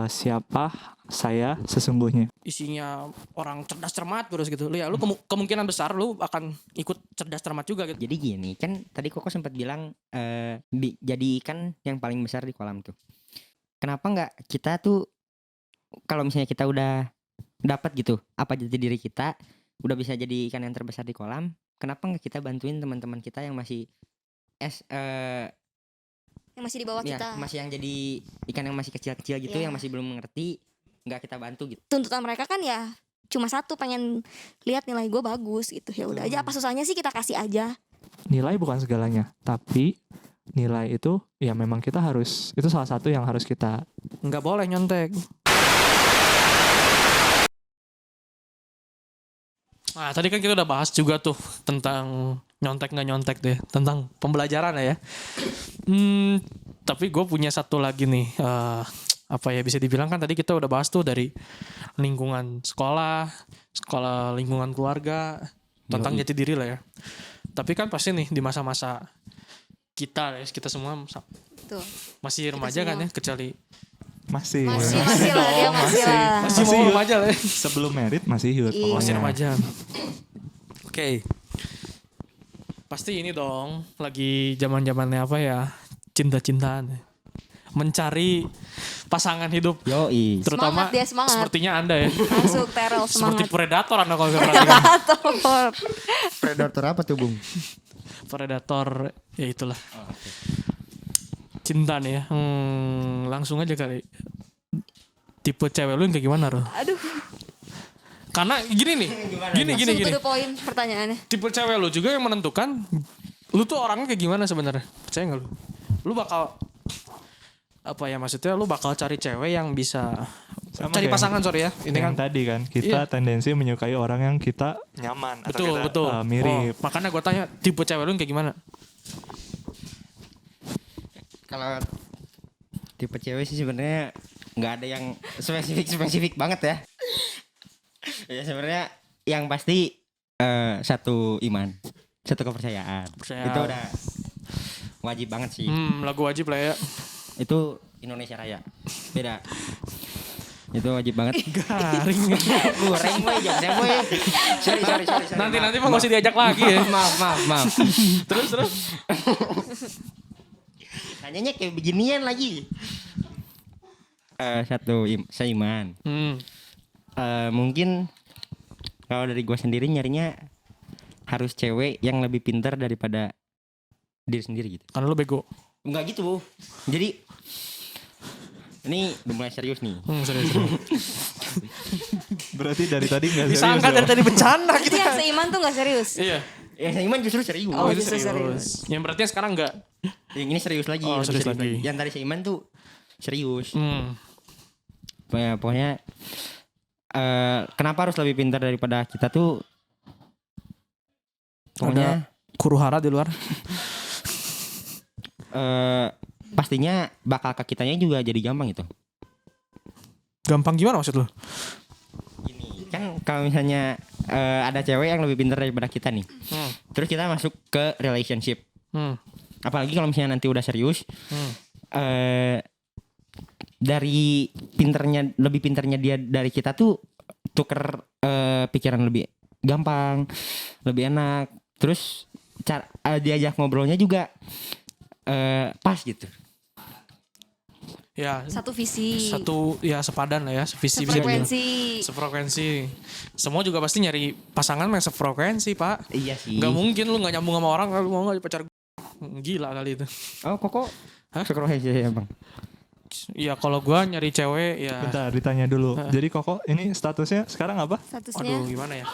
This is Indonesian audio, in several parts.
siapa saya sesungguhnya. Isinya orang cerdas cermat terus gitu. Ya lu kemungkinan besar lu akan ikut cerdas cermat juga gitu. Jadi gini, kan tadi Koko sempat bilang jadi ikan yang paling besar di kolam tuh. Kenapa nggak kita tuh kalau misalnya kita udah dapat gitu apa jati diri kita, udah bisa jadi ikan yang terbesar di kolam, kenapa nggak kita bantuin teman-teman kita yang masih yang masih di bawah ya, kita. masih yang jadi ikan yang masih kecil-kecil gitu, Iya. yang masih belum mengerti, nggak kita bantu gitu. Tuntutan mereka kan ya cuma satu, pengen lihat nilai gue bagus gitu. Ya udah aja, apa susahnya sih, kita kasih aja. Nilai bukan segalanya, tapi nilai itu ya memang kita harus, itu salah satu yang harus kita. Nggak boleh nyontek. Nah tadi kan kita udah bahas juga tuh tentang nyontek nggak nyontek deh, tentang pembelajaran ya. Tapi gue punya satu lagi nih, apa ya bisa dibilang kan tadi kita udah bahas tuh dari lingkungan sekolah, lingkungan keluarga, tentang jati diri lah ya. Tapi kan pasti nih di masa-masa kita semua Tuh. masih remaja kan ya, kecuali Masih Masih lah, dia masih lah. masih mau remaja lah ya. sebelum merit masih youth Iya. Masih pokoknya. remaja. Oke. Pasti ini dong lagi zaman-zamannya apa ya? Cinta-cintaan. Mencari pasangan hidup. Yoi. Terutama Semangat dia, semangat. sepertinya Anda ya. Masuk terel Seperti semangat. predator Anda kalau saya perhatikan. Predator. Predator apa tuh, Bung? Predator ya itulah. Cinta nih ya. Langsung aja kali. Tipe cewek lu yang kayak gimana, Ro? Aduh, Karena gini nih. Gini. langsung to the point pertanyaannya. Tipe cewek lu juga yang menentukan lu tuh orangnya kayak gimana sebenarnya. Percaya gak lu? Lu bakal apa ya, maksudnya lu bakal cari cewek yang bisa Sama cari kayak pasangan sorry ya. Ini yang kan tadi kan kita Iya. tendensi menyukai orang yang kita nyaman atau kita betul. mirip. Oh, makanya gue tanya tipe cewek lu yang kayak gimana? Kalau tipe cewek sih sebenarnya nggak ada yang spesifik banget ya. Ya sebenarnya yang pasti satu iman, satu kepercayaan. Percaya. Itu udah wajib banget sih. Lagu wajib lah ya. Itu Indonesia Raya. Beda. Itu wajib banget. Garing. Goreng gue jokesnya gue. Sorry. Nanti mah gak usah diajak lagi ya. Maaf. Terus. Nanyanya kayak beginian lagi. Seiman. Mungkin kalau dari gue sendiri nyarinya harus cewek yang lebih pintar daripada diri sendiri gitu. Karena lu bego. Enggak gitu. Jadi ini udah mulai serius nih. Serius. Berarti dari tadi nggak serius. Disangka dari dong. tadi bencana Itu gitu yang kan. seiman tuh gak serius. Iya. Yang seiman justru serius. Oh, itu justru serius. Yang berarti yang sekarang enggak. Yang ini serius lagi. Oh, lebih serius lagi. Yang tadi seiman tuh serius. Pokoknya kenapa harus lebih pintar daripada kita tuh? Pokoknya Kuruhara di luar. pastinya bakal ke kitanya juga jadi gampang gitu. Gampang gimana maksud lu? Gini, kan kalau misalnya ada cewek yang lebih pintar daripada kita nih, terus kita masuk ke relationship, apalagi kalau misalnya nanti udah serius, dari lebih pintarnya dia dari kita tuh tuker pikiran lebih gampang, lebih enak, terus diajak ngobrolnya juga pas gitu. Ya. Satu visi. Satu ya sepadan lah ya, sevisi bisa dibilang. Sefrekuensi. Semua juga pasti nyari pasangan yang sefrekuensi, Pak. Iya sih. Gak mungkin lu gak nyambung sama orang, lu mau gak pacar gila kali itu. Oh, Koko? Hah? Sefrekuensi ya, Bang. Ya kalau gua nyari cewek ya. Bentar, ditanya dulu. Jadi Koko ini statusnya sekarang apa? Statusnya. Aduh gimana ya?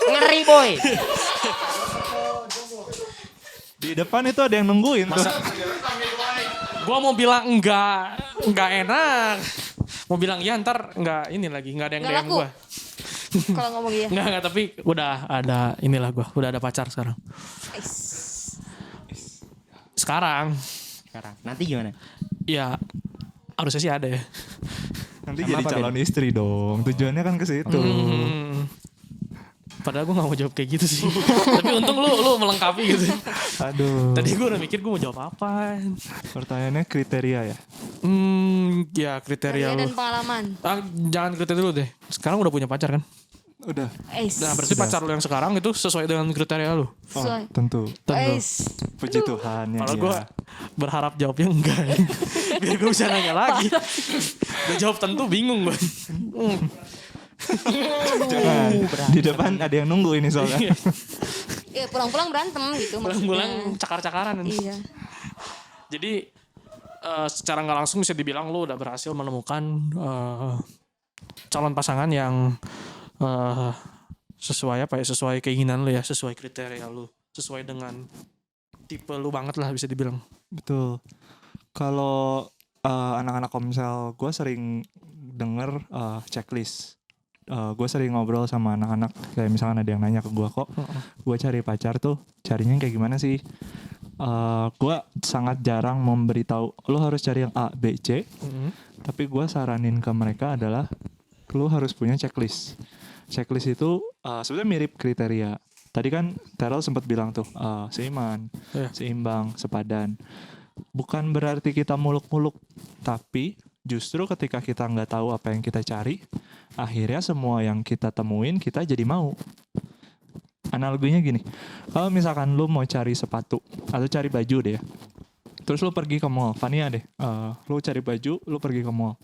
Ngeri, boy. Di depan itu ada yang nungguin tuh. Gua mau bilang enggak enak. Mau bilang iya ntar enggak ini lagi, enggak ada yang Nggak DM laku. gua. Kalau ngomong iya. Enggak, tapi udah ada inilah gua, udah ada pacar sekarang. Sekarang Nanti gimana? ya harusnya sih ada ya. Nanti Sama jadi apa, calon istri dong. Tujuannya kan ke situ. Padahal gue gak mau jawab kayak gitu sih. Tapi untung lu melengkapi gitu. Aduh. Tadi gue udah mikir gue mau jawab apa. Pertanyaannya kriteria ya. Ya kriteria Kriteria lu. dan pengalaman. Jangan kriteria dulu deh. Sekarang udah punya pacar kan? Udah. Nah berarti Sudah. pacar lu yang sekarang itu sesuai dengan kriteria lu. Sesuai. Tentu. Puji Tuhan ya. Kalau iya. gue berharap jawabnya enggak. Biar gue bisa nanya lagi. Gue jawab tentu bingung gue. Jangan. Di depan ada yang nunggu ini soalnya. Ya pulang-pulang berantem gitu Pulang-pulang maksudnya. cakar-cakaran. Iya. Jadi secara nggak langsung bisa dibilang lu udah berhasil menemukan calon pasangan yang sesuai apa ya, sesuai keinginan lu ya, sesuai kriteria lu, sesuai dengan tipe lu banget lah bisa dibilang. Betul. Kalau anak-anak Komsel, gue sering denger checklist. Gue sering ngobrol sama anak-anak, kayak misalkan ada yang nanya ke gue, kok gue cari pacar tuh carinya kayak gimana sih? Gue sangat jarang memberitahu lo harus cari yang A, B, C. Tapi gue saranin ke mereka adalah lo harus punya checklist. Checklist itu sebenarnya mirip kriteria. Tadi kan Terrell sempat bilang tuh seiman, seimbang, sepadan. Bukan berarti kita muluk-muluk, tapi justru ketika kita nggak tahu apa yang kita cari, akhirnya semua yang kita temuin kita jadi mau. Analoginya gini, kalau misalkan lu mau cari sepatu atau cari baju deh ya, terus lu pergi ke mall, Fania deh, lu cari baju, lu pergi ke mall,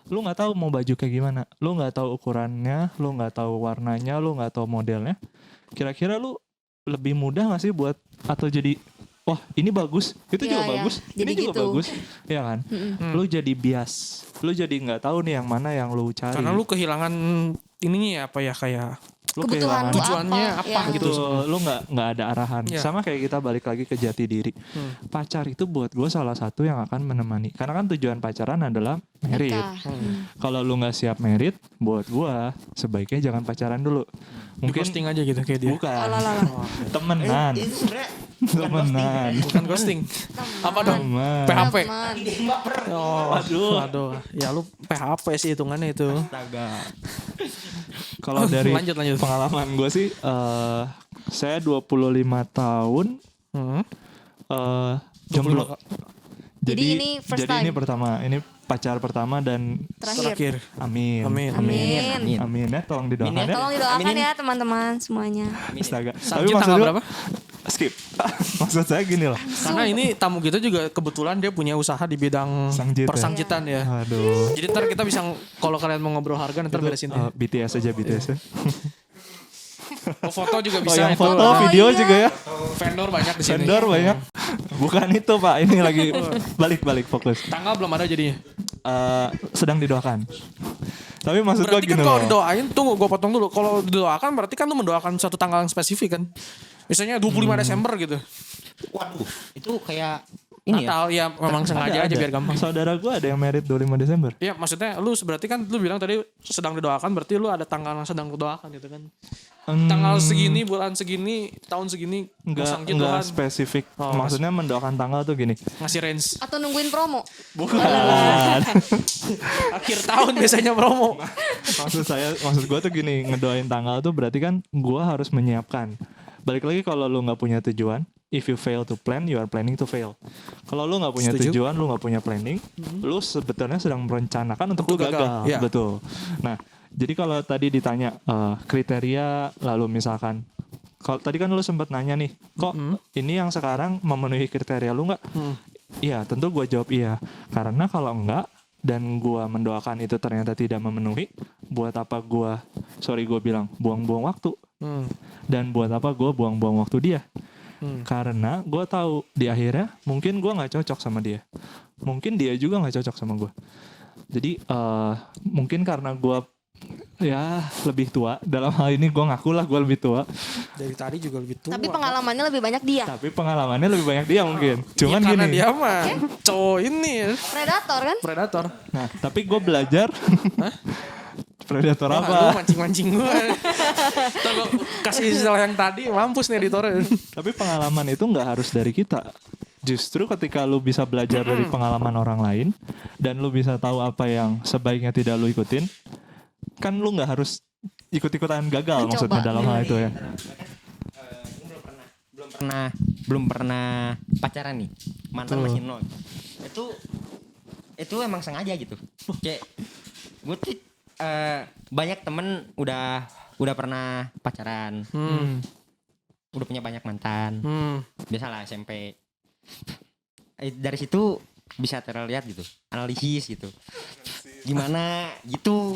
lu nggak tahu mau baju kayak gimana, lu nggak tahu ukurannya, lu nggak tahu warnanya, lu nggak tahu modelnya, kira-kira lu lebih mudah nggak sih buat atau jadi wah ini bagus, itu Iya, juga iya. bagus, Jadi ini juga gitu. bagus, ya kan? Lu jadi bias, lu jadi nggak tahu nih yang mana yang lu cari. Karena lu kehilangan ininya apa ya, kayak lu Kebutuhan kehilangan lu tujuannya apa Ya. gitu. Betul, lu nggak ada arahan. Iya. Sama kayak kita balik lagi ke jati diri. Pacar itu buat gue salah satu yang akan menemani. Karena kan tujuan pacaran adalah merit. Nikah. Kalau lu nggak siap merit, buat gue sebaiknya jangan pacaran dulu. Di Mungkin posting aja gitu kayak dia. bukan Alah. temenan, Itu sebenarnya temenan, Bukan ghosting. Apa dong? teman. PHP. Teman. Oh, aduh. Ya lu PHP sih hitungannya itu. Kalau dari Lanjut. pengalaman gue sih, saya 25 tahun jomblo. Jadi ini first time. ini pertama, ini pacar pertama dan Terakhir. amin. Amin. Amin. Amin ya, tolong didoakan ya. Tolong didoakan Aminin. ya teman-teman semuanya. Astaga. Tapi Sanjit maksud tanggal gua- berapa? Skip. Maksud saya gini lah. Karena ini tamu kita juga kebetulan dia punya usaha di bidang Sanggit ya? persangjitan ya. Aduh. Jadi ntar kita bisa, kalau kalian mau ngobrol harga ntar beresin ya. BTS aja BTS ya. Oh, foto juga Oh, bisa. yang itu. foto, Oh, video iya. juga ya. Vendor banyak di sini. Vendor banyak. Bukan itu Pak, ini lagi balik fokus. Tanggal belum ada jadinya. Sedang didoakan. Tapi maksud gua Berarti kan gini kalau loh. didoain, tunggu gue potong dulu. Kalau didoakan berarti kan lu mendoakan suatu tanggal yang spesifik kan. Misalnya 25 Desember gitu. waduh, itu kayak ini ya. Natal ya memang sengaja aja Ada. biar gampang. Saudara gua ada yang merit 25 Desember. Iya maksudnya lu berarti kan lu bilang tadi sedang didoakan, berarti lu ada tanggal yang sedang didoakan gitu kan. Tanggal segini, bulan segini, tahun segini, Enggak gitu kan. spesifik. Oh, Maksudnya mendoakan tanggal tuh gini. Ngasih range. Atau nungguin promo. Bukan. Akhir tahun biasanya promo. maksud gue tuh gini, ngedoain tanggal tuh berarti kan gue harus menyiapkan. Balik lagi kalau lu nggak punya tujuan, if you fail to plan, you are planning to fail. Kalau lu nggak punya Setuju. tujuan, lu nggak punya planning, lu sebetulnya sedang merencanakan untuk lu Untuk gagal, gagal. iya. Betul. Nah, jadi kalau tadi ditanya kriteria, lalu misalkan, kalau tadi kan lu sempat nanya nih, kok ini yang sekarang memenuhi kriteria lu nggak? Iya, tentu gue jawab iya. Karena kalau enggak dan gue mendoakan itu ternyata tidak memenuhi, buat apa gue bilang buang-buang waktu. Dan buat apa gue buang-buang waktu dia? Karena gue tahu di akhirnya mungkin gue nggak cocok sama dia, mungkin dia juga nggak cocok sama gue. Jadi mungkin karena gue ya lebih tua, dalam hal ini gue ngaku lah gue lebih tua, Dari tadi juga lebih tua. Tapi pengalamannya lebih banyak dia. tapi pengalamannya lebih banyak dia mungkin. Cuman Ya, karena gini, dia mah cowok ini Predator kan? predator. nah tapi gue belajar. Predator Wah, lu apa? mancing-mancing gue. Ntar gua kasih istilah yang tadi, mampus nih editornya. Tapi pengalaman itu nggak harus dari kita. Justru ketika lu bisa belajar dari pengalaman orang lain dan lu bisa tahu apa yang sebaiknya tidak lu ikutin, kan lu nggak harus ikut-ikutan gagal Mencoba. maksudnya dalam hal itu ya. belum pernah pacaran nih, mantan Betul. masih nol. Itu emang sengaja gitu. Kayak gue tuh banyak temen udah pernah pacaran, udah punya banyak mantan. Biasalah SMP. Dari situ bisa terlihat gitu, analisis gitu. Gimana gitu.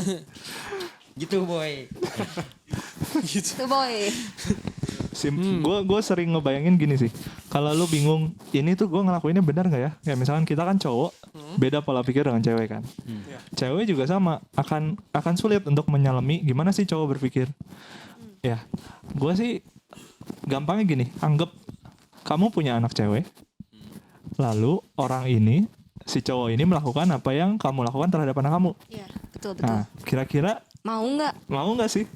Gitu boy. Tuh boy. Gue sering ngebayangin gini sih. Kalau lu bingung ini tuh gue ngelakuinnya benar nggak ya? Kayak misalkan kita kan cowok, beda pola pikir dengan cewek kan. Cewek juga sama, akan sulit untuk menyelami gimana sih cowok berpikir. Ya, gue sih gampangnya gini, anggap kamu punya anak cewek, lalu orang ini, si cowok ini melakukan apa yang kamu lakukan terhadap anak kamu. Iya, betul. Nah, kira-kira Mau nggak sih?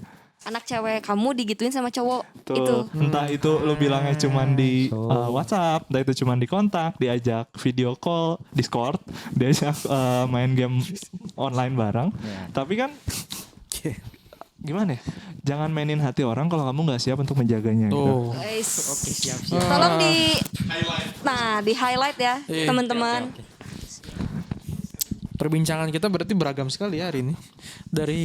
anak cewek kamu digituin sama cowok Tuh, itu? entah itu lu bilangnya cuman di WhatsApp, entah itu cuman di kontak, diajak video call, Discord, diajak main game online bareng. Tapi kan gimana ya? Jangan mainin hati orang kalau kamu nggak siap untuk menjaganya gitu. Tuh. Guys, Oke, siap. tolong di highlight ya Iya. teman-teman. Perbincangan kita berarti beragam sekali ya hari ini. Dari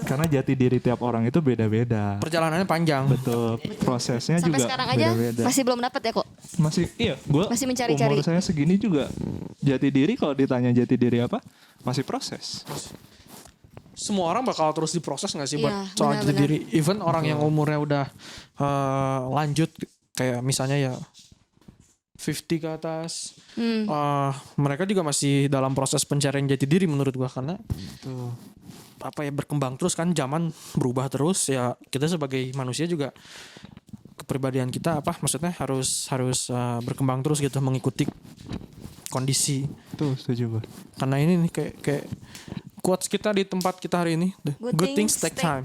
Karena jati diri tiap orang itu beda-beda. perjalanannya panjang. Betul, prosesnya Sampai juga sekarang aja beda-beda. masih belum dapat ya kok. Gue Masih mencari-cari. umur saya segini juga jati diri, kalau ditanya jati diri apa, masih proses. Semua orang bakal terus diproses gak sih buat Iya, soal jati benar-benar. diri. Even orang yang umurnya udah lanjut kayak misalnya ya 50 ke atas, mereka juga masih dalam proses pencarian jati diri menurut gua, karena apa ya, berkembang terus kan, zaman berubah terus ya. Kita sebagai manusia juga kepribadian kita maksudnya harus berkembang terus gitu, mengikuti kondisi. Tuh, setuju gue. Karena ini nih kayak quotes kita di tempat kita hari ini, good things take time.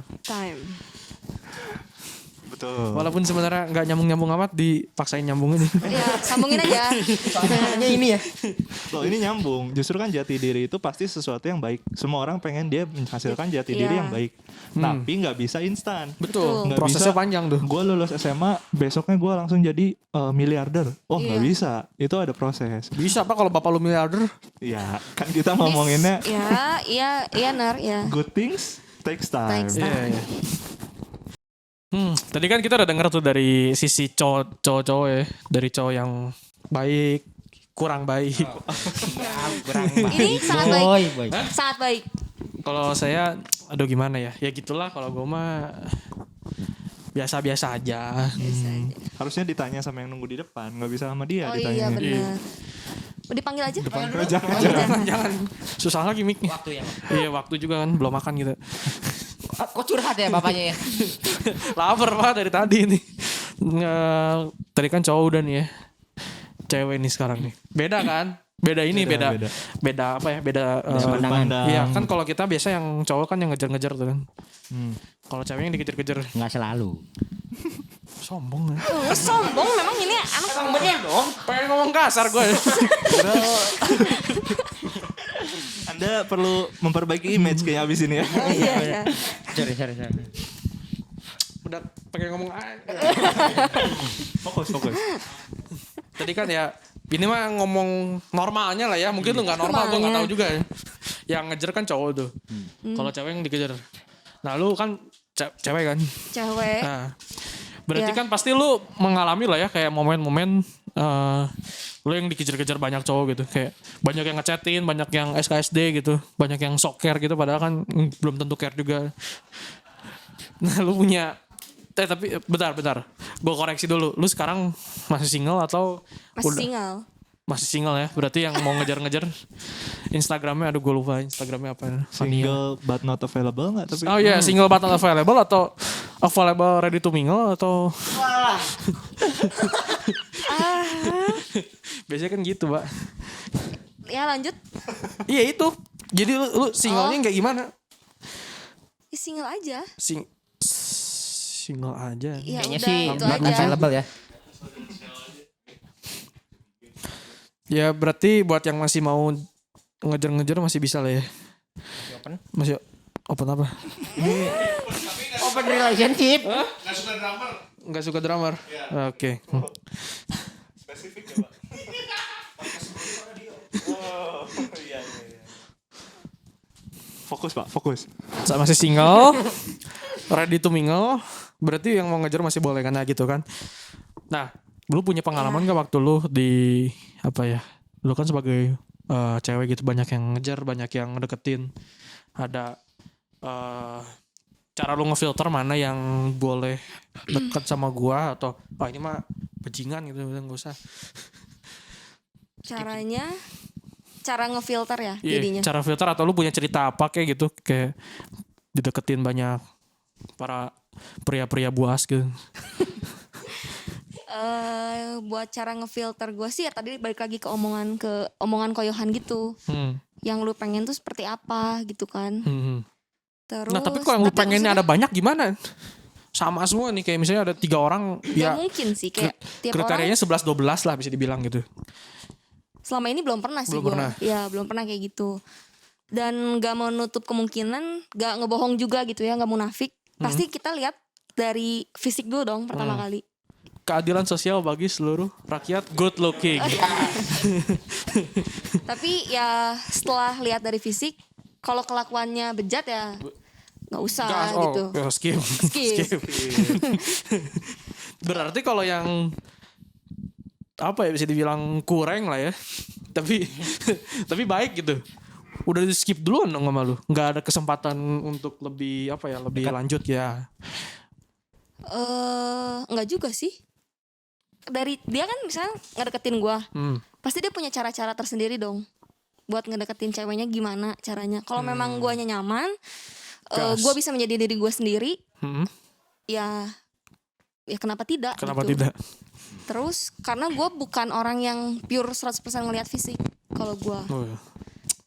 Betul. Walaupun sebenarnya nggak nyambung amat, dipaksain nyambungin. Ya, sambungin aja. Soalnya ini ya. Loh, ini nyambung. Justru kan jati diri itu pasti sesuatu yang baik. Semua orang pengen dia menghasilkan jati diri Iya. yang baik. Tapi nggak bisa instan. Betul. Nggak Prosesnya bisa, panjang tuh. Gue lulus SMA, besoknya gue langsung jadi miliarder. Oh, nggak Iya. bisa. Itu ada proses. Bisa Pak kalau bapak lu miliarder. Ya, kan kita ngomonginnya Iya Nar ya. good things takes time. Takes time. Iya. Tadi kan kita udah denger tuh dari sisi cowok ya, dari cowok yang baik, kurang baik. Kurang Ini sangat baik. Boy. Sangat baik. Kalau saya, aduh gimana ya? Ya gitulah, kalau gue mah biasa-biasa aja. Harusnya ditanya sama yang nunggu di depan, nggak bisa sama dia Oh ditanya. iya benar. Mau dipanggil aja? Jangan susah lagi mic-nya. Waktu ya. Iya, waktu juga kan belum makan gitu. Kok curhat ya bapaknya ya? Lapar Pak dari tadi nih. Tadi kan cowok udah nih ya. Cewek nih sekarang nih. Beda kan? Beda apa ya? Beda pandangan. iya kan, kalau kita biasa yang cowok kan yang ngejar-ngejar tuh kan. Kalau cewek yang dikejar-kejar. Nggak selalu. Sombong ya. Sombong memang ini anak. Bener dong. Pengen ngomong kasar gue. Anda perlu memperbaiki image kayak abis ini ya. Iya. Sorry. Udah pengen ngomong Fokus. tadi kan ya, ini mah ngomong normalnya lah ya. Mungkin lu gak normal, gue gak tahu juga ya. Yang ngejar kan cowok tuh. Kalau cewek yang dikejar. Nah lu kan cewek kan. Cewek. Nah, berarti Iya. kan pasti lu mengalami lah ya kayak momen-momen lu yang dikejar-kejar banyak cowok gitu. Kayak banyak yang ngechatin, banyak yang SKSD gitu, banyak yang sok care gitu, padahal kan belum tentu care juga. Nah lu punya tapi bentar gue koreksi dulu, lu sekarang masih single atau Masih udah? single. Masih single ya, berarti yang mau ngejar-ngejar Instagramnya, aduh gue lupa Instagramnya apa. Single but not available nggak? Tapi Oh iya, single but not available atau available ready to mingle atau biasanya kan gitu, Pak. Ya lanjut. Iya itu. Jadi lu singlenya kayak gimana? Single aja. Single aja. Ya Kayaknya udah sih itu not aja. available ya. Ya berarti buat yang masih mau ngejar-ngejar masih bisa lah ya. Open. Masih open apa? open relationship. Nggak suka drummer. Oke. Spesifik ya Pak. Iya. Fokus Pak, fokus. Masih single, ready to mingle. Berarti yang mau ngejar masih boleh kan gitu kan. Nah, lu punya pengalaman gak waktu lu di apa ya? Lu kan sebagai cewek gitu banyak yang ngejar, banyak yang deketin. Ada cara lu ngefilter mana yang boleh deket sama gua atau ini mah bajingan gitu enggak usah. Cara ngefilter ya Iya, jadinya. cara filter atau lu punya cerita apa kayak gitu kayak dideketin banyak para pria-pria buas gitu. Buat cara ngefilter gue sih ya tadi balik lagi ke omongan koyohan gitu. Yang lu pengen tuh seperti apa gitu kan. Terus Nah tapi kalau yang lu pengennya ada banyak gimana? Sama semua nih kayak misalnya ada 3 orang gak ya mungkin sih kayak tiap orang kriterianya 11-12 lah bisa dibilang gitu. selama ini belum pernah sih Belum gue. pernah. Ya belum pernah kayak gitu. Dan gak mau nutup kemungkinan, gak ngebohong juga gitu ya, gak munafik. Pasti kita lihat dari fisik dulu dong pertama kali. Keadilan sosial bagi seluruh rakyat good looking. Tapi ya setelah lihat dari fisik, kalau kelakuannya bejat ya nggak usah gitu. Ya, skip. Skip. Berarti kalau yang apa ya bisa dibilang kurang lah ya. Tapi baik gitu. Udah di skip duluan dong sama lu. Nggak ada kesempatan untuk lebih apa ya, lebih lanjut ya. Nggak juga sih. Dari dia kan misalnya ngedeketin gua, pasti dia punya cara-cara tersendiri dong buat ngedeketin ceweknya gimana caranya. Kalau memang guanya nyaman, gua bisa menjadi diri gua sendiri, ya kenapa tidak? Kenapa gitu. tidak? Terus karena gua bukan orang yang pure 100% ngelihat fisik. Kalau gua, Oh, ya.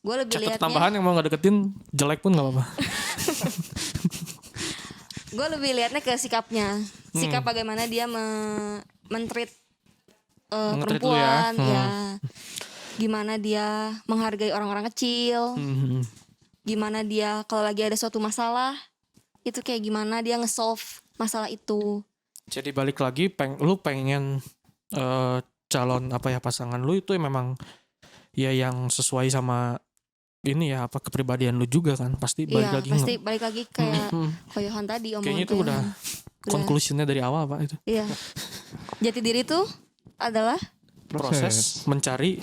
gua lebih Catat lihatnya, tambahan yang mau ngedeketin jelek pun nggak apa-apa. gua lebih lihatnya ke sikapnya, sikap bagaimana dia mentreat Nge-treat lu ya. perempuan, ya. Gimana dia menghargai orang-orang kecil, gimana dia kalau lagi ada suatu masalah, itu kayak gimana dia nge-solve masalah itu. Jadi balik lagi lu pengen calon apa ya pasangan lu itu memang ya yang sesuai sama ini ya apa kepribadian lu juga kan pasti balik Iya, lagi pasti balik lagi kayak Hmm. koyohan tadi, omongan Kayaknya itu udah koyohan. conclusionnya dari awal Pak itu. Iya. Jati diri itu adalah Proses mencari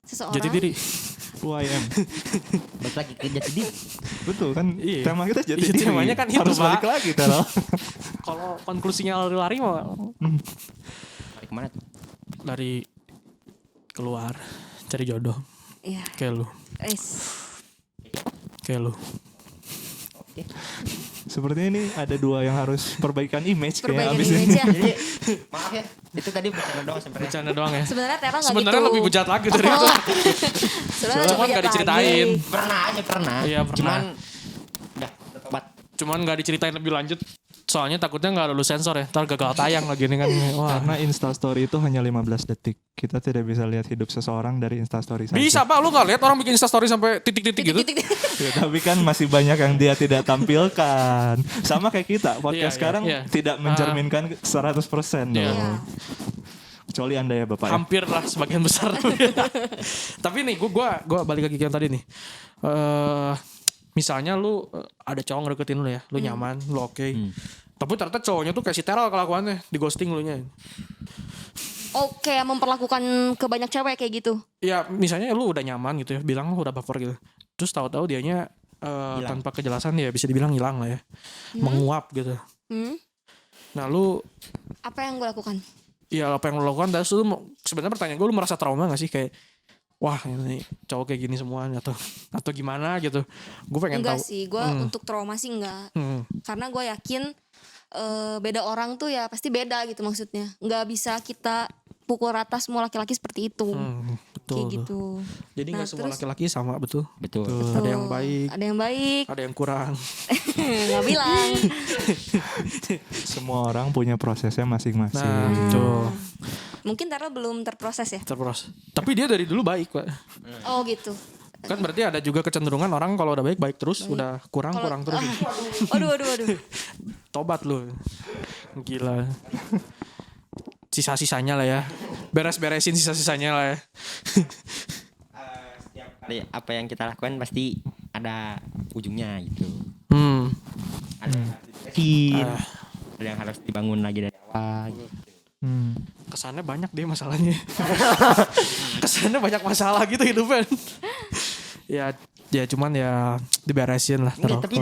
seseorang. jati diri. Who I am. Balik lagi ke jati diri. Betul kan? Iya. Tema kita jadi Iya, diri. temanya kan itu, harus Pak. balik lagi Tero. Kalau konklusinya lari-lari mau Balik kemana tuh? dari keluar cari jodoh Iya. kayak lu. Kayak lu. Sepertinya ini ada 2 yang harus perbaikan image kayak Perbaikan abis image ini. ya. Jadi maaf ya, itu tadi bercanda doang sebenarnya. Bercanda doang ya. Sebenarnya Tera nggak gitu. Sebenarnya lebih bejat lagi dari itu. Sebenarnya Cuman lebih nggak bejat diceritain. lagi. Pernah. Iya, pernah. Cuman udah tobat. Cuman nggak diceritain lebih lanjut. Soalnya takutnya nggak lulus sensor ya. Ntar gagal tayang lagi nih kan. Wah. Karena Instastory itu hanya 15 detik. Kita tidak bisa lihat hidup seseorang dari Instastory saja. Bisa Pak, lu gak lihat orang bikin instastory sampai titik-titik gitu? Ya, tapi kan masih banyak yang dia tidak tampilkan. Sama kayak kita, podcast Iya, sekarang iya. tidak mencerminkan 100% dong. Iya. Kecuali Anda ya Bapak ya. Hampir lah sebagian besar. Tapi nih gua balik lagi ke yang tadi nih. Misalnya lu ada cowok ngedeketin lu ya, lu nyaman, lu oke. Tapi ternyata cowoknya tuh kayak si Teral kelakuannya, di ghosting lu nya. Oke, memperlakukan ke banyak cewek kayak gitu. Ya misalnya lu udah nyaman gitu ya, bilang lu udah baper gitu. Terus tahu-tahu dianya tanpa kejelasan ya bisa dibilang hilang lah ya. Menguap gitu. Nah lu Apa yang gue lakukan? ya apa yang lu lakukan terus lu sebenarnya pertanyaan gue lu merasa trauma gak sih kayak wah ini cowok kayak gini semua atau gimana gitu. Gue pengen Enggak tahu. sih, gue untuk trauma sih enggak. Karena gue yakin beda orang tuh ya pasti beda gitu maksudnya. Nggak bisa kita pukul rata semua laki-laki seperti itu. Betul. Kayak gitu. Jadi nggak Nah, semua terus- laki-laki sama betul. Betul. Ada yang baik, Ada yang baik, ada yang kurang. nggak bilang. Semua orang punya prosesnya masing-masing. Nah, betul. Mungkin Tara belum terproses ya. Terproses. Tapi dia dari dulu baik, Pak. Oh gitu. Kan berarti ada juga kecenderungan orang kalau udah baik terus, udah kurang Kalau- terus. Aduh. tobat lu. Gila. Sisa-sisanya lah ya. Beres-beresin sisa-sisanya lah ya. Apa yang kita lakukan pasti ada ujungnya gitu. Ada yang harus diberesin, ada yang harus dibangun lagi dari awal gitu. Kesannya banyak deh masalahnya. Kesannya banyak masalah gitu hidupnya. ya cuman ya diberesin lah. Enggak, tapi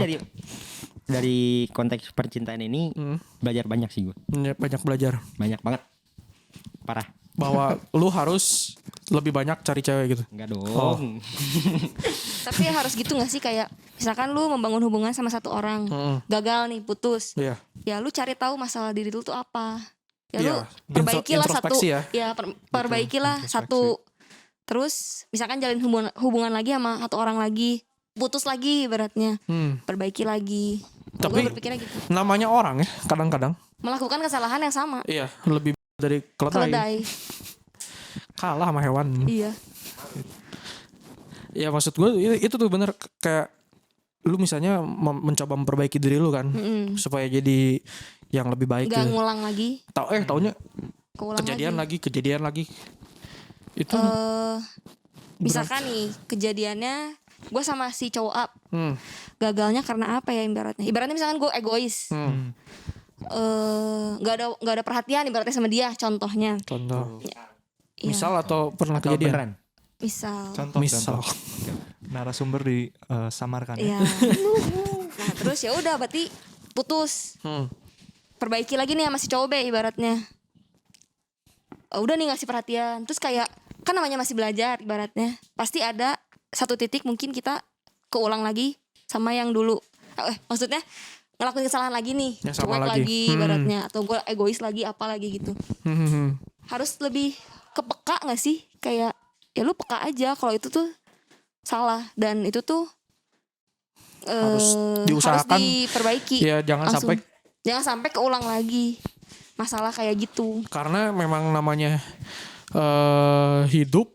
dari konteks percintaan ini belajar banyak sih gue. Banyak belajar. Banyak banget. Parah. Bahwa lu harus lebih banyak cari cewek gitu. Enggak dong. Oh. Tapi harus gitu gak sih, kayak misalkan lu membangun hubungan sama satu orang, gagal nih, putus. Iya. Ya lu cari tahu masalah diri lu tuh apa. Ya Iya, lu perbaikilah satu. introspeksi ya. Perbaikilah satu. Terus misalkan jalin hubungan lagi sama satu orang lagi, putus lagi ibaratnya. Perbaiki lagi. Tapi Gue berpikirnya gitu. namanya orang ya, kadang-kadang Melakukan kesalahan yang sama. iya lebih dari keledai. Keledai. Kalah sama hewan. Iya. Ya maksud gue itu tuh bener, kayak lu misalnya mencoba memperbaiki diri lu kan, supaya jadi yang lebih baik. Gak gitu. ngulang lagi. Taunya Keulang kejadian lagi. Itu misalkan nih kejadiannya gue sama si cowok up, gagalnya karena apa ya ibaratnya misalkan gue egois, nggak ada perhatian ibaratnya sama dia, contohnya. contoh. Iya. Misal atau pernah Atau kejadian. beneran. Misal. Narasumber disamarkan Iya. Nah terus ya udah berarti putus, perbaiki lagi nih sama si cowok B ibaratnya. Udah nih ngasih perhatian, terus kayak kan namanya masih belajar ibaratnya, pasti ada satu titik mungkin kita keulang lagi sama yang dulu. Maksudnya ngelakuin kesalahan lagi nih, Ya, sama cuek lagi. lagi ibaratnya, atau gue egois lagi apa lagi gitu. Harus lebih kepeka nggak sih, kayak ya lu peka aja kalau itu tuh salah dan itu tuh Harus diusahakan. harus diperbaiki. Ya jangan Langsung. sampai, Jangan sampai keulang lagi masalah kayak gitu. karena memang namanya hidup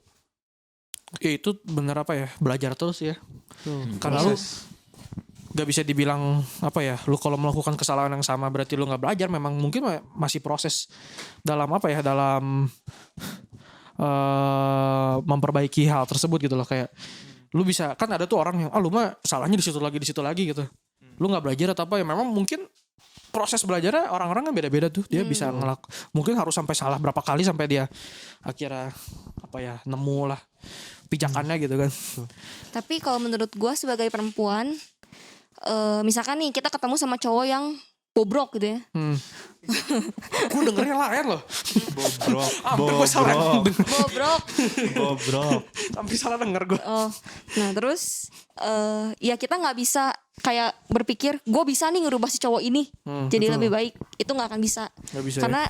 itu bener apa ya, belajar terus ya. Karena lu gak bisa dibilang apa ya, lu kalau melakukan kesalahan yang sama berarti lu gak belajar. Memang mungkin masih proses dalam apa ya, dalam memperbaiki hal tersebut gitu loh. Kayak lu bisa, kan ada tuh orang yang lu mah salahnya di situ lagi gitu. Lu gak belajar atau apa ya, memang mungkin proses belajarnya orang-orang kan beda-beda tuh. Dia bisa mungkin harus sampai salah berapa kali sampai dia akhirnya apa ya, nemu lah pijakannya gitu kan. Tapi kalau menurut gue sebagai perempuan, misalkan nih kita ketemu sama cowok yang bobrok gitu ya. Gue dengernya lain loh. Bobrok. Hampir gue salah denger. Bobrok. Hampir salah denger gue. Nah terus ya kita nggak bisa kayak berpikir gue bisa nih ngerubah si cowok ini jadi betul. lebih baik. Itu nggak akan bisa. Gak bisa Karena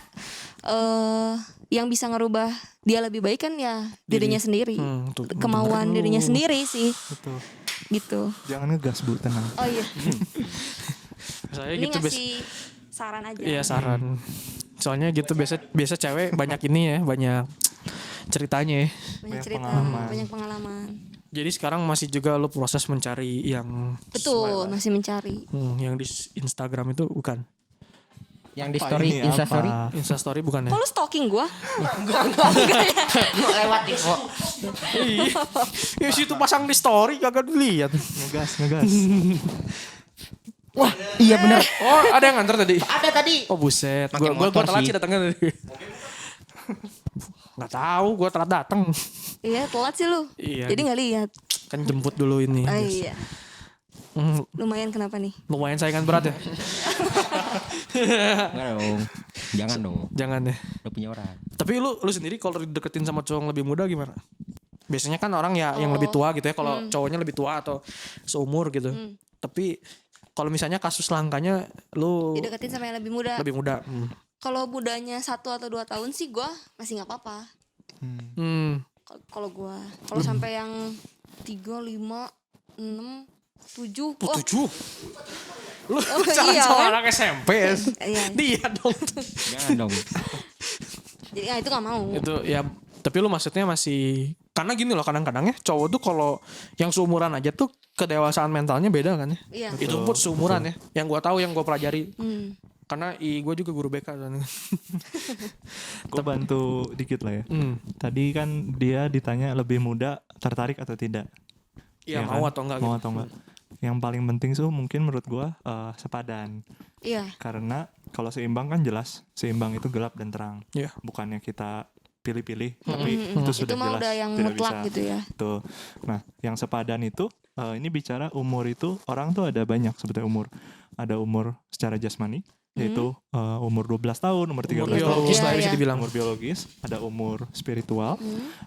yang bisa ngerubah dia lebih baik kan ya dirinya sendiri. Kemauan dirinya sendiri sih. Betul. Gitu. Jangan ngegas Bu, tenang. Oh iya. Saya Ini gitu ngasih saran aja. Iya saran. Soalnya gitu biasa cewek banyak ini ya, banyak ceritanya ya. Banyak cerita, pengalaman. banyak pengalaman. Jadi sekarang masih juga lo proses mencari yang Betul, masih mencari. yang di Instagram itu bukan. Yang di Apa story, ini, Insta apa? story. Instastory bukan ya? Kok lu stalking gua? Lewat info. Iya. Ya situ pasang di story kagak dilihat. Ngegas. Wah, iya benar. Oh, ada yang nganter tadi. Ada tadi. Oh buset, Pakai gua motor telat sih. sih datangnya tadi. Nggak tahu, gua telat datang. Iya, telat sih lu. Iya. Jadi nggak lihat. Kan jemput dulu ini. Oh iya. Lumayan kenapa nih? Lumayan saingan berat ya. Enggak dong. Jangan dong. Jangan deh. Lu punya orang. Tapi lu sendiri kalau dideketin sama cowok yang lebih muda gimana? Biasanya kan orang ya yang lebih tua gitu ya, kalau cowoknya lebih tua atau seumur gitu. Tapi kalau misalnya kasus langkanya lu Dideketin sama yang lebih muda. lebih muda. Kalau mudanya 1 atau 2 tahun sih gua masih nggak apa-apa. Kalau gua, kalau sampai yang 3, 5, 6, 7. Wah, 7. Lu Oh, jalan iya, sama kan? anak SMP ya. iya. Dia dong. Jangan dong. Jadi ya itu nggak mau. Itu ya, tapi lu maksudnya masih, karena gini loh, kadang-kadang ya cowok tuh kalau yang seumuran aja tuh kedewasaan mentalnya beda kan ya. Iya. Betul. Itu pun seumuran ya. Yang gue tahu, yang gue pelajari. Hmm. Karena gue juga guru BK kan. Gue bantu dikit lah ya. Tadi kan dia ditanya lebih muda tertarik atau tidak. Iya, Ya mau kan? atau enggak Mau gitu. atau enggak. Yang paling penting tuh mungkin menurut gue sepadan. Iya. Karena kalau seimbang kan jelas. Seimbang itu gelap dan terang. Iya. Bukannya kita pilih-pilih, tapi itu sudah Itu mah jelas udah yang tidak mutlak bisa. gitu ya. Tuh. Nah, yang sepadan itu ini bicara umur itu orang tuh ada banyak sebetulnya umur. Ada umur secara jasmani yaitu umur 12 tahun, umur 13 Umur tahun. biologis Iya, lah bisa iya. dibilang. Umur biologis, ada umur spiritual,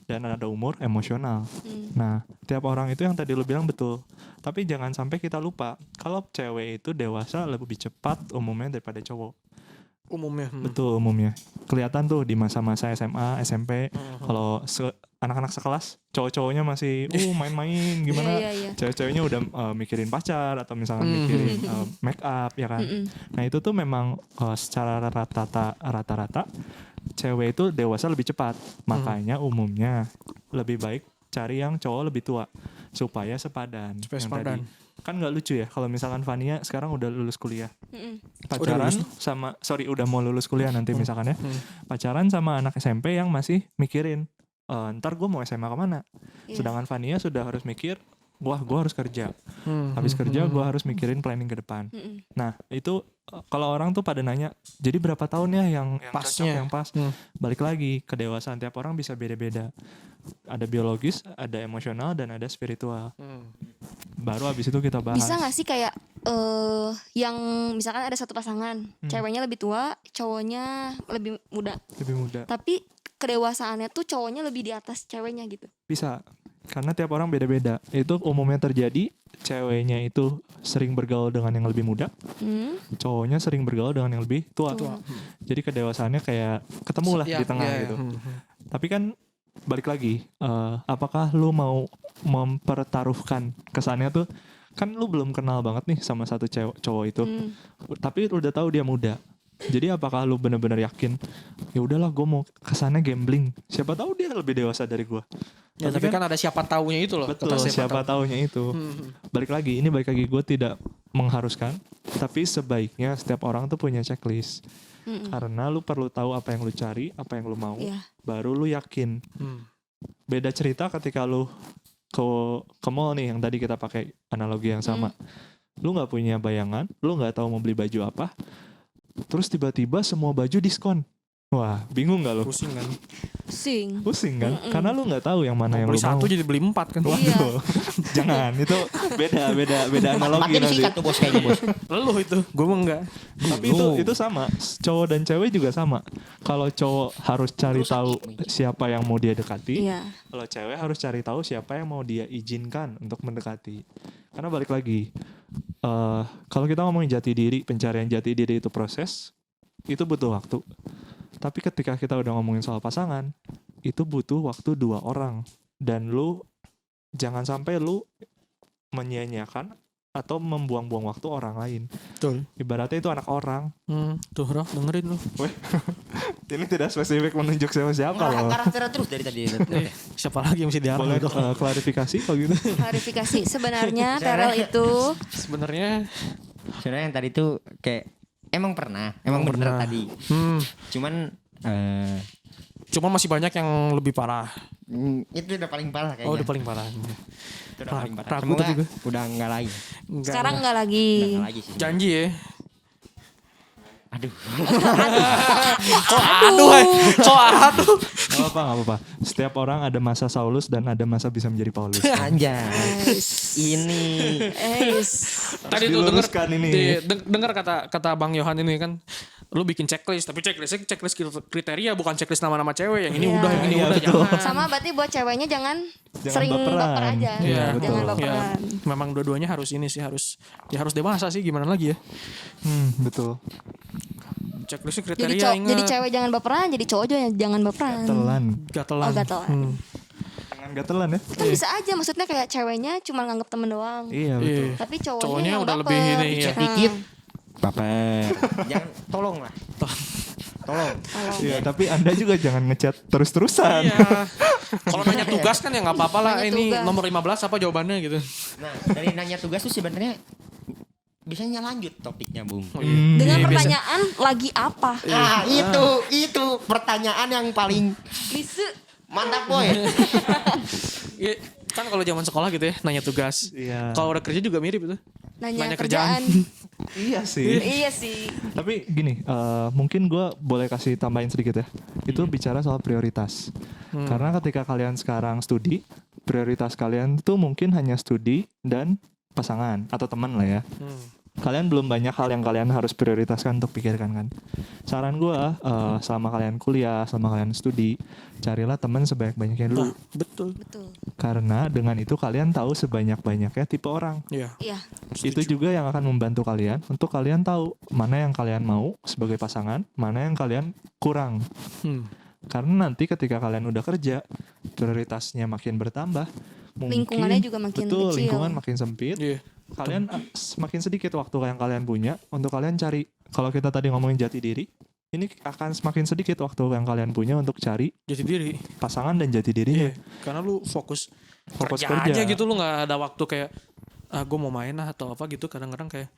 dan ada umur emosional. Hmm. Nah, tiap orang itu yang tadi lu bilang betul. Tapi jangan sampai kita lupa kalau cewek itu dewasa lebih cepat umumnya daripada cowok. Umumnya. Betul umumnya. Kelihatan tuh di masa-masa SMA, SMP, kalau anak-anak sekelas, cowok-cowoknya masih main-main gimana. Iya, iya. Cewek-ceweknya udah mikirin pacar atau misalkan mikirin make up ya kan. Nah, itu tuh memang secara rata-rata cewek itu dewasa lebih cepat. Makanya umumnya lebih baik cari yang cowok lebih tua supaya sepadan. Supaya Yang sepadan. tadi. Kan nggak lucu ya kalau misalkan Vania sekarang udah lulus kuliah. Mm-mm. Pacaran udah mau lulus kuliah nanti misalkan ya. Pacaran sama anak SMP yang masih mikirin ntar gue mau SMA kemana. Iya. Sedangkan Vania sudah harus mikir, wah gue harus kerja. Habis kerja gue harus mikirin planning ke depan. Mm-mm. Nah itu kalau orang tuh pada nanya, jadi berapa tahun ya yang Pasnya. cocok, yang pas? Balik lagi, kedewasaan tiap orang bisa beda-beda. Ada biologis, ada emosional, dan ada spiritual. Baru abis itu kita bahas. Bisa gak sih kayak yang misalkan ada satu pasangan, ceweknya lebih tua, cowoknya lebih muda, Lebih muda. tapi kedewasaannya tuh cowoknya lebih di atas ceweknya gitu. Bisa. Karena tiap orang beda-beda. Itu umumnya terjadi, ceweknya itu sering bergaul dengan yang lebih muda, cowoknya sering bergaul dengan yang lebih tua. Jadi kedewasaannya kayak ketemu lah di tengah gitu. Tapi kan balik lagi, apakah lu mau mempertaruhkan kesannya tuh, kan lu belum kenal banget nih sama satu cowok itu, tapi lu udah tahu dia muda. Jadi apakah lu benar-benar yakin, ya udahlah gue mau kesannya gambling, siapa tahu dia lebih dewasa dari gue. Ya, tapi kan ada siapa taunya itu loh. Betul, Tentang siapa taunya itu. Balik lagi gue tidak mengharuskan, tapi sebaiknya setiap orang tuh punya checklist. Karena lu perlu tahu apa yang lu cari, apa yang lu mau, Iya. baru lu yakin. Beda cerita ketika lu ke mall nih, yang tadi kita pakai analogi yang sama. Lu nggak punya bayangan, lu nggak tahu mau beli baju apa, terus tiba-tiba semua baju diskon. Wah, bingung nggak lu? Pusing kan. Pusing kan? Karena lu nggak tahu yang mana yang Beli lu mau. satu jadi beli 4 kan. Waduh, jangan, itu beda analogi Matematika nanti. disikat tuh bos kayaknya bos. Lu itu, gue mah enggak. Tapi itu sama, cowok dan cewek juga sama. Kalau cowok harus cari tahu siapa yang mau dia dekati, Iya. kalau cewek harus cari tahu siapa yang mau dia izinkan untuk mendekati. Karena balik lagi, kalau kita ngomongin jati diri, pencarian jati diri itu proses, itu butuh waktu. Tapi ketika kita udah ngomongin soal pasangan, itu butuh waktu 2 orang. Dan lu jangan sampai lu menyia-nyiakan atau membuang-buang waktu orang lain. Betul. Ibaratnya itu anak orang. Tuh Roh, dengerin lu. Ini tidak spesifik menunjuk siapa loh. Karakternya terus dari tadi. Siapa lagi yang mesti diarah Boleh dong? klarifikasi kalau gitu. Klarifikasi sebenarnya Terel itu Sebenarnya Sebenarnya yang tadi tuh kayak emang bener pernah. tadi. Cuman cuma masih banyak yang lebih parah. itu udah paling parah kayaknya. Oh, udah paling parah. Itu udah paling parah. Ragu Semoga tapi gue. udah enggak lagi. sekarang enggak lagi. Udah enggak lagi sih. Janji ya. Aduh. Aduh. Gak apa-apa. Setiap orang ada masa Saulus dan ada masa bisa menjadi Paulus. Anjay. Ini Tadi tuh denger diluruskan ini. denger kata Bang Yohan ini kan, lu bikin checklist, tapi checklistnya checklist kriteria, bukan checklist nama-nama cewek. Yang ini Iya. udah, yang ini Iya, udah, betul. jangan. Sama berarti buat ceweknya jangan sering baperan. baper aja. Iya, Jangan betul. baperan. Memang dua-duanya harus ini sih, harus dewasa sih, gimana lagi ya. Betul. Checklistnya Jadi kriteria ingat. jadi cewek jangan baperan, jadi cowok juga jangan baperan. Telan. Gatelan. Oh, gatelan. Jangan gatelan ya. Kan bisa aja maksudnya kayak ceweknya cuma nganggap temen doang. Iya betul. Iya. Tapi cowoknya, Cowoknya yang udah baper. lebih ini, ya. dikit. Baper. Jangan tolong lah. Tolong. Iya, tapi Anda juga jangan ngechat terus-terusan. Iya. Kalau nanya tugas kan ya nggak apa-apa lah. Nanya Ini tugas. nomor 15 apa jawabannya gitu. Nah, dari nanya tugas tuh sebenarnya biasanya lanjut topiknya, Bung. Dengan Iya, biasa. pertanyaan lagi apa? Ah, itu pertanyaan yang paling Lise. mantap, boy. Iya, kan kalau zaman sekolah gitu ya nanya tugas. Iya. Kalau udah kerja juga mirip itu. Nanya Nanya kerjaan. kerjaan. Iya sih. Iya sih. Tapi gini, mungkin gue boleh kasih tambahin sedikit ya. Itu bicara soal prioritas. Karena ketika kalian sekarang studi, prioritas kalian tuh mungkin hanya studi dan pasangan atau teman lah ya. Kalian belum banyak hal yang kalian harus prioritaskan untuk pikirkan kan. Saran gue, selama kalian kuliah, selama kalian studi, carilah teman sebanyak-banyaknya dulu. Nah, betul. Betul. Karena dengan itu kalian tahu sebanyak-banyaknya tipe orang. Iya. Iya. Itu juga yang akan membantu kalian untuk kalian tahu mana yang kalian mau sebagai pasangan, mana yang kalian kurang. Karena nanti ketika kalian udah kerja, prioritasnya makin bertambah. Lingkungannya juga makin betul, kecil. lingkungan makin sempit. Iya. Kalian semakin sedikit waktu yang kalian punya untuk kalian cari. Kalau kita tadi ngomongin jati diri, ini akan semakin sedikit waktu yang kalian punya untuk cari Jati diri. pasangan dan jati dirinya. Iya. Karena lu fokus Fokus kerja kerja. aja gitu, lu nggak ada waktu kayak gue mau main lah atau apa gitu. Kadang-kadang kayak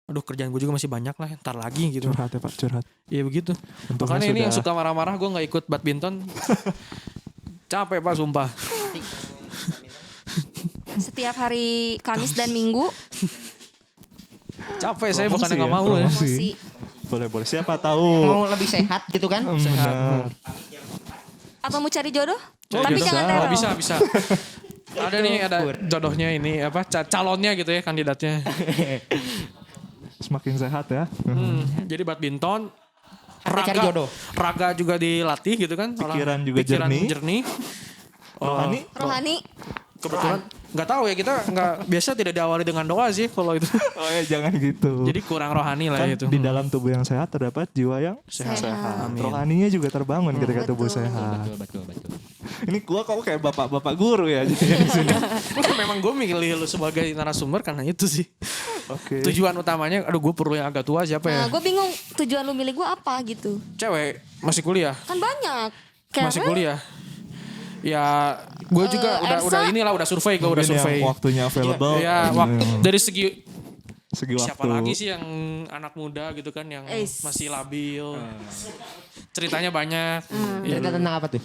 aduh kerjaan gue juga masih banyak lah, ntar lagi gitu. Curhat ya Pak, curhat. Iya begitu. Untungnya Makanya ini yang sudah- suka marah-marah gue nggak ikut badminton. Capek Pak sumpah. Setiap hari Kamis dan Minggu Capek saya Promosi bukan nggak ya, mau ya. promosi. promosi. Boleh siapa tahu. Mau lebih sehat gitu kan? Benar. Atau mau cari jodoh? Cari Tapi jodoh. jangan Oh, teror. bisa. Ada nih, ada jodohnya ini apa calonnya gitu ya, kandidatnya. Semakin sehat ya. Jadi badminton, Sampai cari jodoh. raga juga dilatih gitu kan. Pikiran juga jernih. Rohani. Rohani. Kebetulan nggak tahu ya, kita nggak biasa tidak diawali dengan doa sih kalau itu. Oh ya jangan gitu. Jadi kurang rohani lah kan itu. di dalam tubuh yang sehat terdapat jiwa yang Sehat. Amin. rohaninya juga terbangun ketika tubuh Betul. sehat. Betul. Ini gua kok kayak bapak-bapak guru ya jadi di sini. Memang gue milih lu sebagai narasumber karena itu sih. Oke. Tujuan utamanya, aduh gue perlu yang agak tua siapa ya? Nah, gue bingung tujuan lu milih gue apa gitu. Cewek, masih kuliah. Kan banyak. Masih Karen, kuliah. Ya, gue juga udah Ersa. inilah udah survei, gue udah Mungkin survei. yang waktunya available. Ya, waktu dari segi segi waktu. siapa lagi sih yang anak muda gitu kan yang Eis. masih labil. Ceritanya banyak. Ya, Cerita tentang apa tuh?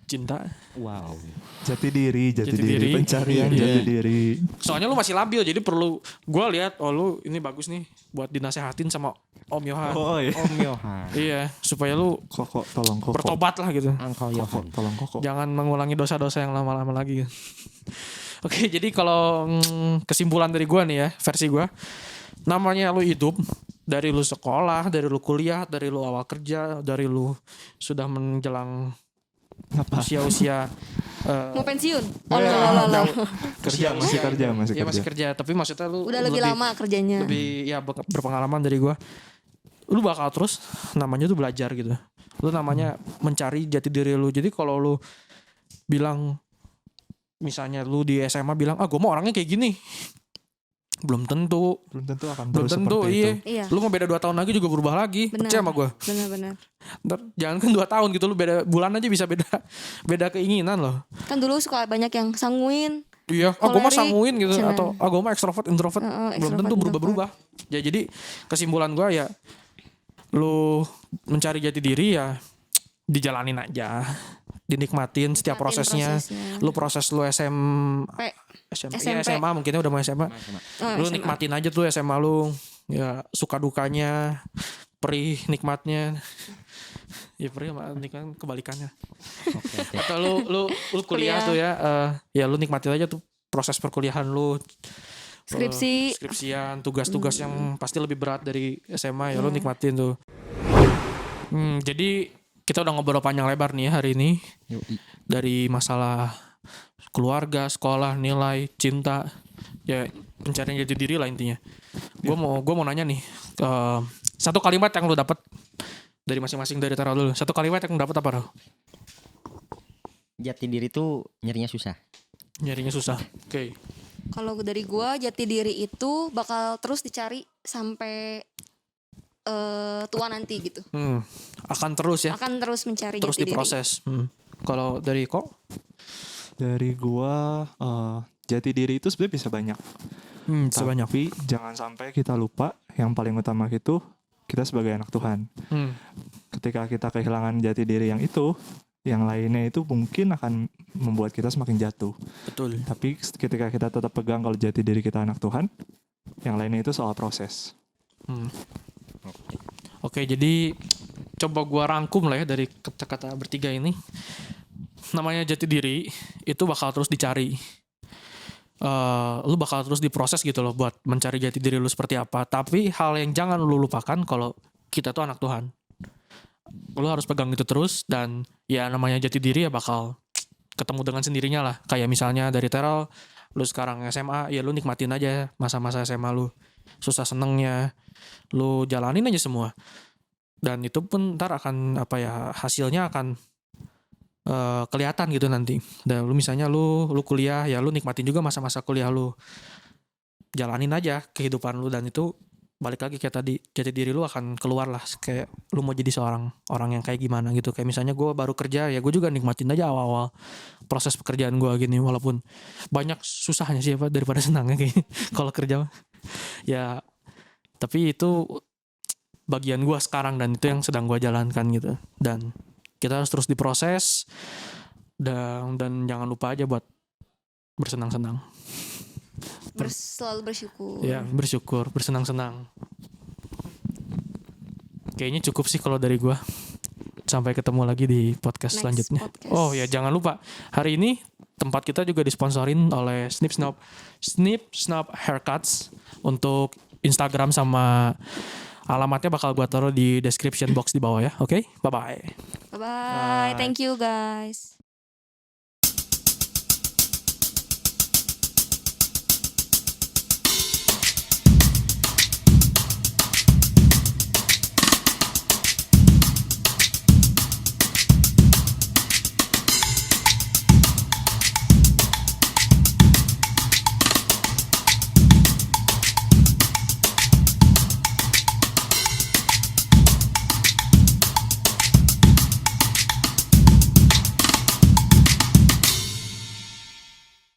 cinta. Wow. Jati diri, Jati diri. pencarian Iya. jati diri. Soalnya lu masih labil, jadi perlu gue lihat, oh lu ini bagus nih buat dinasehatin sama Om Yohan. Oh iya. Om Yohan. Iya, supaya lu Koko, tolong Koko. bertobat lah gitu. Angkau Koko, Yohan. tolong Koko. Jangan mengulangi dosa-dosa yang lama-lama lagi. Oke, jadi kalau kesimpulan dari gua nih ya, versi gua, namanya lu hidup, dari lu sekolah, dari lu kuliah, dari lu awal kerja, dari lu sudah menjelang Apa? usia-usia mau pensiun. Oh, ya, loh. Kerja, masih kerja, masih ya kerja. masih kerja, tapi maksudnya lu Udah lebih lama kerjanya. lebih ya berpengalaman dari gua. Lu bakal terus namanya tuh belajar gitu. Lu namanya mencari jati diri lu. Jadi kalau lu bilang misalnya lu di SMA bilang, "Ah, gua mau orangnya kayak gini." Belum tentu. Belum tentu akan Belum terus tentu, seperti iya. itu. Iya. Lu mau beda 2 tahun lagi juga berubah lagi. Benar. Percaya sama gue. Benar-benar. Jangan kan 2 tahun gitu, lu beda bulan aja bisa beda keinginan loh. Kan dulu suka banyak yang sanguin. Iya, gue mah Kolerik, sanguin gitu. cina. Atau gue mah ekstrovert, introvert. Belum ekstrovert, tentu berubah-berubah. Ya jadi kesimpulan gue ya, lu mencari jati diri ya dijalanin aja. Dinikmatin setiap Nikmatin prosesnya. Lu proses lu SMP. Iya, SMA mungkinnya udah mau SMA. Lu SMA. nikmatin aja tuh SMA lu. Ya suka dukanya, perih nikmatnya. Ya perih sama nikmat kebalikannya. Atau lu kuliah Kuliah. tuh ya, ya lu nikmatin aja tuh proses perkuliahan lu. Skripsi. Skripsian, tugas-tugas yang pasti lebih berat dari SMA ya lu Iya. nikmatin tuh. Jadi kita udah ngobrol panjang lebar nih ya hari ini. Dari masalah keluarga, sekolah, nilai, cinta, ya pencarian jati diri lah intinya. Gue mau nanya nih, satu kalimat yang lu dapat dari masing-masing dari Tara dulu. Satu kalimat yang lu dapat apa, Ro? Jati diri tuh nyarinya susah. Nyarinya susah. Oke. Kalau dari gua jati diri itu bakal terus dicari sampai tua nanti gitu. Akan terus ya, Akan terus mencari terus jati diri. diproses. Kalau dari kok? Dari gua jati diri itu sebenarnya bisa banyak. Sebanyak. Tapi jangan sampai kita lupa yang paling utama itu kita sebagai anak Tuhan. Ketika kita kehilangan jati diri yang itu, yang lainnya itu mungkin akan membuat kita semakin jatuh. Betul. Tapi ketika kita tetap pegang kalau jati diri kita anak Tuhan, yang lainnya itu soal proses. Oke, jadi coba gua rangkum lah ya dari kata-kata bertiga ini. Namanya jati diri itu bakal terus dicari. Lu bakal terus diproses gitu loh buat mencari jati diri lu seperti apa. Tapi hal yang jangan lu lupakan kalau kita tuh anak Tuhan. Lu harus pegang itu terus, dan ya namanya jati diri ya bakal ketemu dengan sendirinya lah. Kayak misalnya dari Terrell, lu sekarang SMA, ya lu nikmatin aja masa-masa SMA lu. Susah senengnya, lu jalanin aja semua. Dan itu pun ntar akan hasilnya akan kelihatan gitu nanti. Dan lu misalnya lu kuliah, ya lu nikmatin juga masa-masa kuliah lu. Jalanin aja kehidupan lu, dan itu balik lagi kayak tadi, jati diri lu akan keluar lah. Kayak lu mau jadi seorang orang yang kayak gimana gitu. Kayak misalnya gue baru kerja, ya gue juga nikmatin aja awal-awal proses pekerjaan gue gini, walaupun banyak susahnya sih daripada senangnya kayak kalau kerja mah. Ya tapi itu bagian gue sekarang, dan itu yang sedang gue jalankan gitu. Dan kita harus terus diproses, dan jangan lupa aja buat bersenang-senang. Selalu bersyukur. Ya, bersyukur, bersenang-senang. Kayaknya cukup sih kalau dari gua. Sampai ketemu lagi di podcast Next selanjutnya. podcast. Oh ya, jangan lupa hari ini tempat kita juga disponsorin oleh Snip Snap Haircuts. Untuk Instagram sama alamatnya bakal gua taruh di description box di bawah ya. Oke, bye bye. Bye bye. Thank you guys.